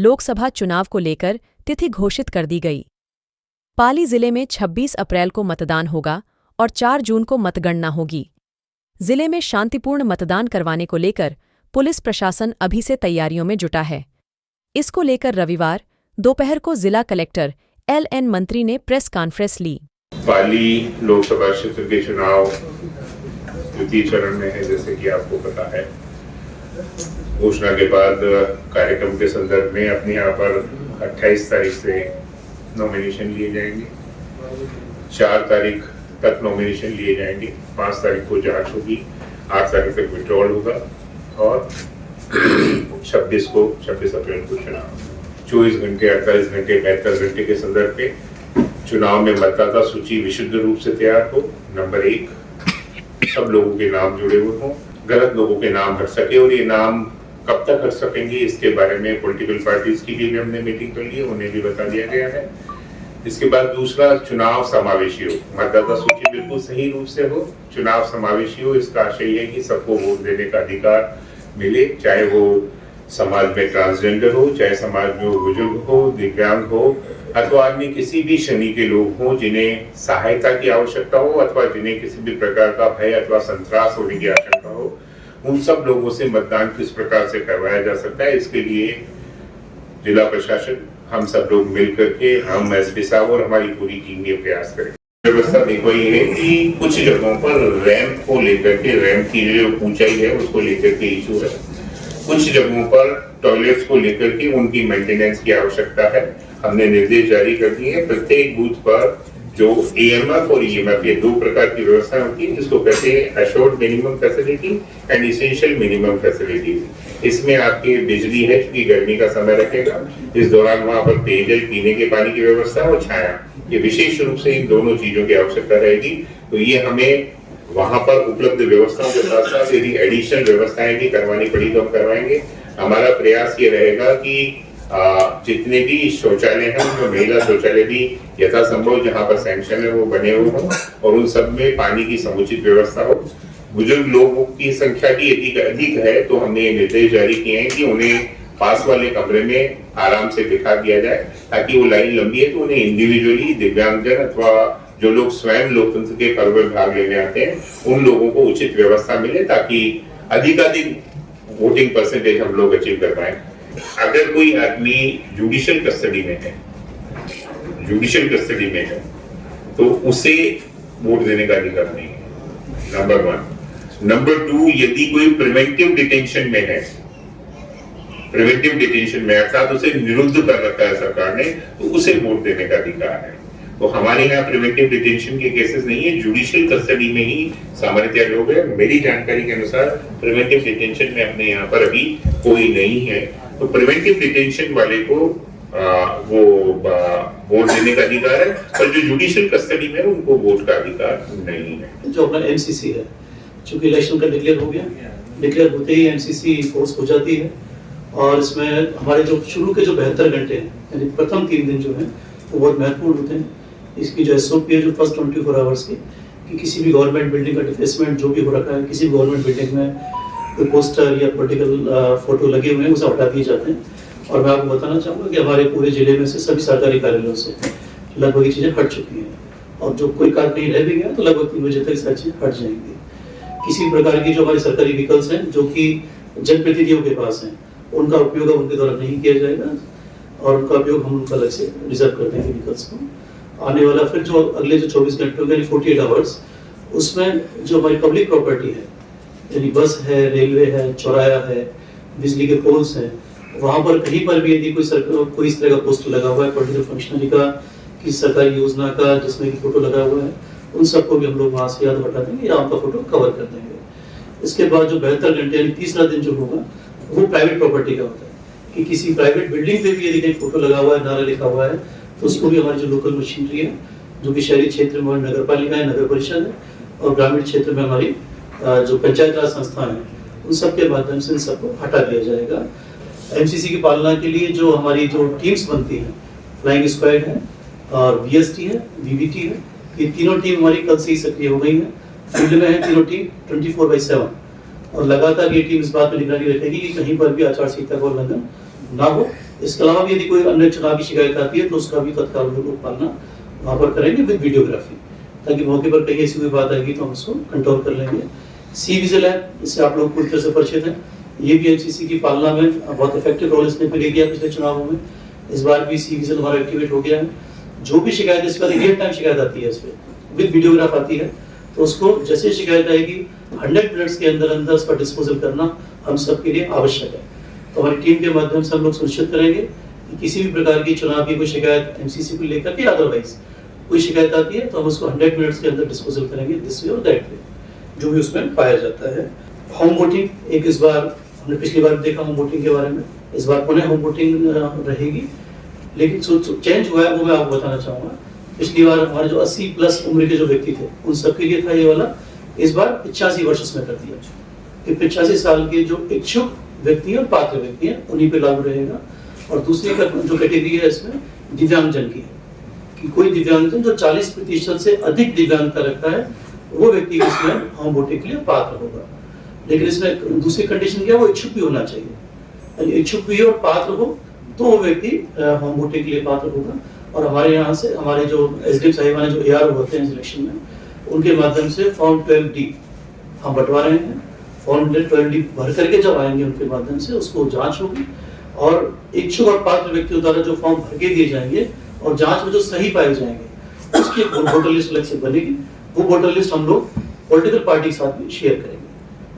लोकसभा चुनाव को लेकर तिथि घोषित कर दी गई। पाली जिले में 26 अप्रैल को मतदान होगा और 4 जून को मतगणना होगी। जिले में शांतिपूर्ण मतदान करवाने को लेकर पुलिस प्रशासन अभी से तैयारियों में जुटा है। इसको लेकर रविवार दोपहर को जिला कलेक्टर LN मंत्री ने प्रेस कॉन्फ्रेंस ली। पाली लोकसभा क्षेत्र के चुनाव द्वितीय चरण में है, जैसे कि आपको पता है। घोषणा के बाद कार्यक्रम के संदर्भ में अपने यहाँ पर 28 तारीख से नॉमिनेशन लिए जाएंगे, 4 तारीख तक नॉमिनेशन लिए जाएंगे, 5 तारीख को जांच होगी, 8 तारीख तक विड्रॉल होगा और 26 अप्रैल को चुनाव। 24 घंटे, 48 घंटे, 72 घंटे के संदर्भ पे चुनाव में मतदाता सूची विशुद्ध रूप से तैयार हो। नंबर 1, सब लोगों के नाम जुड़े हुए हों, गलत लोगों के नाम हट सके, और ये नाम कब तक हट सकेंगे इसके बारे में पॉलिटिकल पार्टीज की भी हमने मीटिंग कर ली है, उन्हें भी बता दिया गया है। इसके बाद दूसरा, चुनाव समावेशी हो, मतदाता सूची बिल्कुल सही रूप से हो, चुनाव समावेशी हो। इसका आशय है कि सबको वोट देने का अधिकार मिले, चाहे वो समाज में ट्रांसजेंडर हो, चाहे समाज में वो बुजुर्ग हो, दिव्यांग हो, अथवा अन्य किसी भी श्रेणी के लोग हों जिन्हें सहायता की आवश्यकता हो, अथवा जिन्हें किसी भी प्रकार का भय अथवा संत्रास होने की आशंका हो। उन सब लोगों से मतदान किस प्रकार से करवाया जा सकता है, इसके लिए जिला प्रशासन, हम सब लोग मिल करके, हम एसपी साहब और हमारी पूरी टीम ये प्रयास करें। व्यवस्था देखो ये है कि कुछ जगहों पर रैंप को लेकर के, रैंप की जो ऊंचाई है उसको लेकर के इशू है। कुछ जगहों पर टॉयलेट्स को लेकर के उनकी मेंटेनेंस की आवश्यकता है। हमने निर्देश जारी कर दिए हैं। प्रत्येक बूथ पर जो AMF और EMF, ये 2 प्रकार की व्यवस्था होती है, जिसको कहते हैं assured minimum facility and essential minimum facilities. इसमें आपकी बिजली है, क्योंकि गर्मी का समय रखेगा, इस दौरान वहां पर पेयजल, पीने के पानी की व्यवस्था और छाया, ये विशेष रूप से इन दोनों चीजों की आवश्यकता रहेगी। तो ये हमें वहां पर उपलब्ध व्यवस्थाओं के साथ साथ यदि एडिशनल व्यवस्थाएं भी करवानी पड़ी तो हम करवाएंगे। हमारा प्रयास ये रहेगा कि जितने भी शौचालय हैं उनमें महिला शौचालय भी यथासंभव जहाँ पर सैंक्शन है वो बने हुए हों, और उन सब में पानी की समुचित व्यवस्था हो। बुजुर्ग लोगों की संख्या भी यदि अधिक है तो हमने ये निर्देश जारी किए हैं कि उन्हें पास वाले कमरे में आराम से बिठा दिया जाए, ताकि वो लाइन लंबी है तो उन्हें इंडिविजुअली दिव्यांगजन अथवा जो लोग स्वयं लोकतंत्र के पर्व में भाग लेने आते हैं उन लोगों को उचित व्यवस्था मिले, ताकि अधिकाधिक वोटिंग परसेंटेज हम लोग अचीव कर पाए। अगर कोई आदमी जुडिशियल कस्टडी में है तो उसे वोट देने का अधिकार नहीं है, नंबर 1। नंबर 2, यदि कोई प्रिवेंटिव डिटेंशन में है, अर्थात उसे निरुद्ध कर रखा है सरकार ने, तो उसे वोट देने का अधिकार है। तो हमारे यहाँ प्रिवेंटिव डिटेंशन के केसेस नहीं है, जुडिशियल कस्टडी में ही सामान्यतः लोग हैं। मेरी जानकारी के अनुसार प्रिवेंटिव डिटेंशन में अपने यहाँ पर अभी कोई नहीं है, तो प्रिवेंटिव डिटेंशन वाले को वो वोट देने का अधिकार है, और जो जुडिशियल कस्टडी में है उनको वोट का अधिकार नहीं है। जो अपना MCC है, चूंकि इलेक्शन का डिक्लेयर हो गया, डिक्लेयर होते ही MCC फोर्स हो जाती है, और इसमें हमारे जो शुरू के जो 72 घंटे हैं, यानी प्रथम 3 दिन जो है वो बहुत महत्वपूर्ण होते हैं। इसकी जो SOP है, जो फर्स्ट 24 आवर्स की, कि किसी भी गवर्नमेंट बिल्डिंग का डिफेसमेंट जो भी हो रखा है, किसी भी गवर्नमेंट बिल्डिंग में कोई पोस्टर या पॉलिटिकल फोटो लगे हुए हैं, उसे हटा दिए जाते हैं। और मैं आपको बताना चाहूँगा कि हमारे पूरे जिले में से सभी सरकारी कार्यालयों से लगभग ये चीज़ें हट चुकी हैं, और जो कोई कार्य नहीं रह भी गया तो लगभग 3 बजे तक सारी चीज़ें हट जाएंगी। किसी प्रकार की जो हमारे सरकारी व्हीकल्स हैं जो कि जनप्रतिनिधियों के पास हैं, उनका उपयोग उनके द्वारा नहीं किया जाएगा, और उनका उपयोग हम उनका अलग से रिजर्व कर देंगे व्हीकल्स को। आने वाला फिर जो अगले जो 24 घंटों यानी 48 आवर्स, उसमें जो हमारी पब्लिक प्रॉपर्टी है, यानी बस है, रेलवे है, चौराया है, बिजली के पोल्स हैं, वहाँ पर कहीं पर भी यदि कोई इस तरह का पोस्टर लगा हुआ है पॉलिटिकल फंक्शनरी का, किसी सरकारी योजना का जिसमें कि फोटो लगा हुआ है, उन सबको भी हम लोग वहाँ से या तो हटा देंगे या उनका फोटो कवर कर देंगे। इसके बाद जो 72 घंटे यानी तीसरा दिन जो होगा वो प्राइवेट प्रॉपर्टी का होता है, कि किसी प्राइवेट बिल्डिंग पे भी यदि कहीं फोटो लगा हुआ है, नारा लिखा हुआ है, तो उसको भी हमारी जो लोकल मशीनरी है, जो कि शहरी क्षेत्र में नगर पालिका है, नगर परिषद है, और ग्रामीण क्षेत्र में हमारी जो पंचायत राज संस्थाएं हैं, उन सब के माध्यम से इन सबको हटा दिया जाएगा। MCC की पालना के लिए जो हमारी जो टीम्स बनती हैं, फ्लाइंग स्क्वाड है और VST है, VBT है, ये तीनों टीम हमारी कल से ही सक्रिय हो गई है। फील्ड में है तीनों टीम 24/7, और लगातार ये टीम इस बात पर निगरानी रखेगी कि कहीं पर भी आचार संहिता का उल्लंघन ना हो इसके अलावा भी यदि कोई अन्य चुनावी शिकायत आती है तो उसका भी तत्काल लोग पालना वहाँ पर करेंगे विद वीडियोग्राफी, ताकि मौके पर कहीं ऐसी कोई बात आएगी तो हम उसको कंट्रोल कर लेंगे। सी विजिल है, इससे आप लोग पूरी तरह से परिचित हैं। ये भी एमसीसी की पालना में बहुत इफेक्टिव रोल इसने प्ले किया पिछले चुनावों में। इस बार भी सी विजिल हमारा एक्टिवेट हो गया है। जो भी शिकायत इस पर रियल टाइम शिकायत आती है, इस पर विद वीडियोग्राफ आती है, तो उसको जैसे शिकायत आएगी 100 मिनट्स के अंदर अंदर उसका डिस्पोजल करना हम सबके लिए आवश्यक है। तो हमारी टीम के माध्यम से हम लोग सुनिश्चित करेंगे कि किसी भी प्रकार की चुनाव की कोई शिकायत एमसीसी को लेकर के अदरवाइज कोई शिकायत आती है तो हम उसको 100 मिनट्स के अंदर डिस्पोजल करेंगे, दिस वे और दैट वे, जो भी उसमें पाया जाता है। होम वोटिंग एक इस बार हमने पिछली बार देखा होम वोटिंग के बारे में, इस बार पुनः होम वोटिंग रहेगी, लेकिन जो चेंज हुआ है वो मैं आपको बताना चाहूँगा। पिछली बार हमारे जो 80 प्लस उम्र के जो व्यक्ति थे उन सबके लिए था ये वाला, इस बार 85 वर्ष उसमें कर दिया कि 85 साल के जो इच्छुक व्यक्ति और पात्र व्यक्ति हैं उन्हीं पे लागू रहेगा। और दूसरी जो कैटेगरी है इसमें दिव्यांगजन की है कि कोई दिव्यांगजन जो 40% से अधिक दिव्यांगता रखता है वो व्यक्ति इसमें होम वोटिंग के लिए पात्र होगा। लेकिन इसमें दूसरी कंडीशन क्या है, वो इच्छुक भी होना चाहिए, यानी इच्छुक भी और पात्र हो तो वो व्यक्ति होम वोटिंग के लिए पात्र होगा। और हमारे यहाँ से हमारे जो एसडीएम साहिबान जो ARO होते हैं सिलेक्शन में, उनके माध्यम से फॉर्म 12D हम बंटवा रहे हैं। फॉर्म 12D भर करके जब आएंगे उनके माध्यम से उसको जांच होगी और इच्छुक और पात्र व्यक्तियों द्वारा जो फॉर्म भर के दिए जाएंगे और जांच में जो सही पाए जाएंगे उसकी एक वोटर लिस्ट अलग से बनेगी। वो वोटर लिस्ट हम लोग पॉलिटिकल पार्टी के साथ में शेयर करेंगे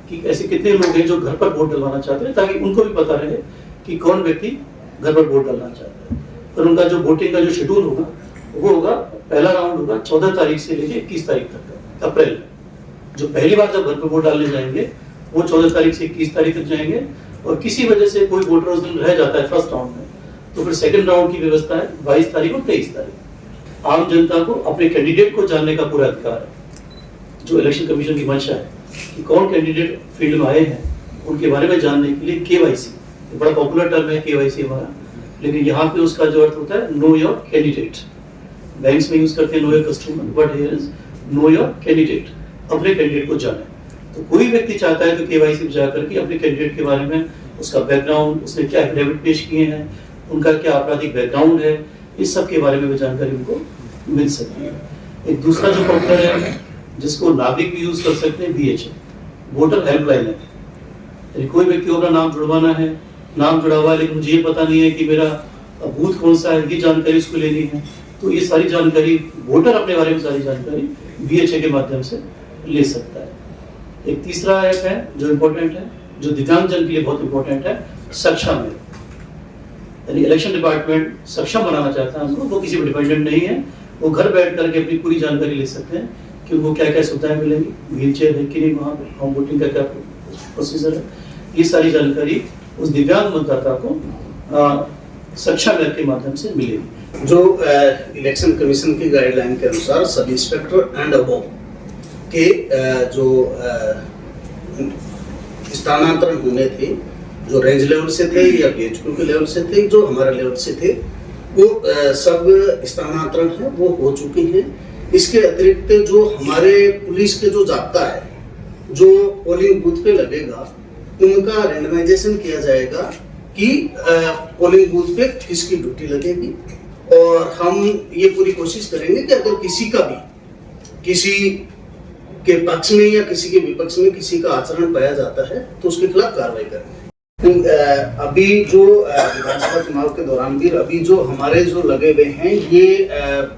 कि ऐसे कितने लोग हैं जो घर पर वोट डलवाना चाहते हैं, ताकि उनको भी पता रहे कि कौन व्यक्ति घर पर वोट डालना चाहता है। और उनका जो वोटिंग का जो शेड्यूल होगा वो होगा, पहला राउंड होगा 14 तारीख से लेकर 21 तारीख तक का, अप्रैल में। जो पहली बार जब घर पर वोट डालने जाएंगे वो 14 तारीख से 21 तारीख तक जाएंगे। और किसी वजह से कोई वोटर उस दिन रह जाता है फर्स्ट राउंड में, तो फिर सेकंड राउंड की व्यवस्था है 22 तारीख और 23 तारीख। आम जनता को अपने कैंडिडेट को जानने का पूरा अधिकार है। जो इलेक्शन कमीशन की मंशा है कि कौन कैंडिडेट फील्ड में आए हैं उनके बारे में जानने के लिए KYC, बड़ा पॉपुलर टर्म है KYC हमारा, लेकिन यहाँ पे उसका जो अर्थ होता है नो योर कैंडिडेट। बैंक्स में यूज करते हैं know your customer, but here is know your candidate, अपने कैंडिडेट को जाने। तो कोई व्यक्ति चाहता है तो KYC में जाकर के अपने कैंडिडेट के बारे में, उसका बैकग्राउंड, उसने क्या एफिडेविट पेश किए हैं, उनका क्या आपराधिक बैकग्राउंड है, इस सब के बारे में भी जानकारी उनको मिल सकती है। एक दूसरा जो पॉपुलर है जिसको नागरिक भी यूज कर सकते हैं, BHA, वोटर हेल्पलाइन है। यानी कोई व्यक्ति को अपना नाम जुड़वाना है, नाम जुड़ा हुआ है लेकिन मुझे ये पता नहीं है कि मेरा बूथ कौन सा है, ये जानकारी उसको लेनी है, तो ये सारी जानकारी वोटर अपने बारे में सारी जानकारी BHA के माध्यम से ले सकता है। एक तीसरा ऐप है जो इम्पोर्टेंट है, जो दिव्यांगजन के लिए बहुत इंपॉर्टेंट है, सक्षम है। यानी इलेक्शन डिपार्टमेंट सक्षम बनाना चाहता है हमको, वो किसी पर डिपेंडेंट नहीं है, वो घर बैठ करके अपनी पूरी जानकारी ले सकते हैं कि उनको क्या क्या सुविधाएं मिलेंगी, व्हील चेयर है कि नहीं, वहाँ पर होम वोटिंग का क्या प्रोसीजर है, ये सारी जानकारी उस दिव्यांग मतदाता को सक्षम ऐप के माध्यम से मिलेगी। जो इलेक्शन कमीशन की गाइडलाइन के अनुसार सब इंस्पेक्टर एंड अबव के जो स्थानांतरण होने थे, जो रेंज लेवल से थे या BHQ के लेवल से थे, जो हमारे लेवल से थे, वो सब स्थानांतरण है वो हो चुके हैं। इसके अतिरिक्त जो हमारे पुलिस के जो जाब्ता है, जो पोलिंग बूथ पे लगेगा, उनका रैंडमाइजेशन किया जाएगा कि पोलिंग बूथ पे किसकी ड्यूटी लगेगी। और हम ये पूरी कोशिश करेंगे कि अगर किसी का भी किसी के पक्ष में या किसी के विपक्ष में किसी का आचरण पाया जाता है तो उसके खिलाफ कार्रवाई करेंगे। अभी जो विधानसभा चुनाव के दौरान भी अभी जो हमारे जो लगे हुए हैं ये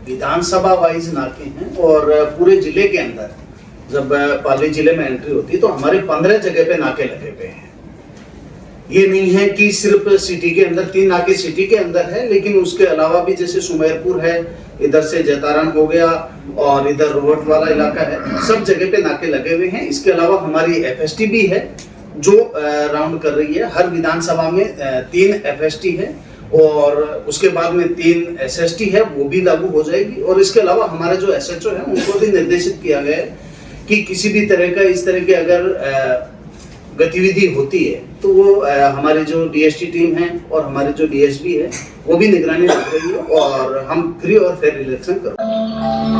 विधानसभा वाइज नाके हैं और पूरे जिले के अंदर जब पाली जिले में एंट्री होती है तो हमारे 15 जगह पे नाके लगे हुए हैं। ये नहीं है कि सिर्फ सिटी के अंदर 3 नाके सिटी के अंदर है, लेकिन उसके अलावा भी जैसे सुमेरपुर है, इधर से जैतारण हो गया और इधर रोहट वाला इलाका है, सब जगह पे नाके लगे हुए हैं। इसके अलावा हमारी FST भी है जो राउंड कर रही है। हर विधानसभा में 3 FST है और उसके बाद में 3 SST है, वो भी लागू हो जाएगी। और इसके अलावा हमारे जो SHO है उनको भी निर्देशित किया गया है कि किसी भी तरह का इस तरह के अगर गतिविधि होती है तो वो हमारी जो DST टीम है और हमारे जो DSP है वो भी निगरानी रख रही है और हम फ्री और फेयर इलेक्शन करेंगे।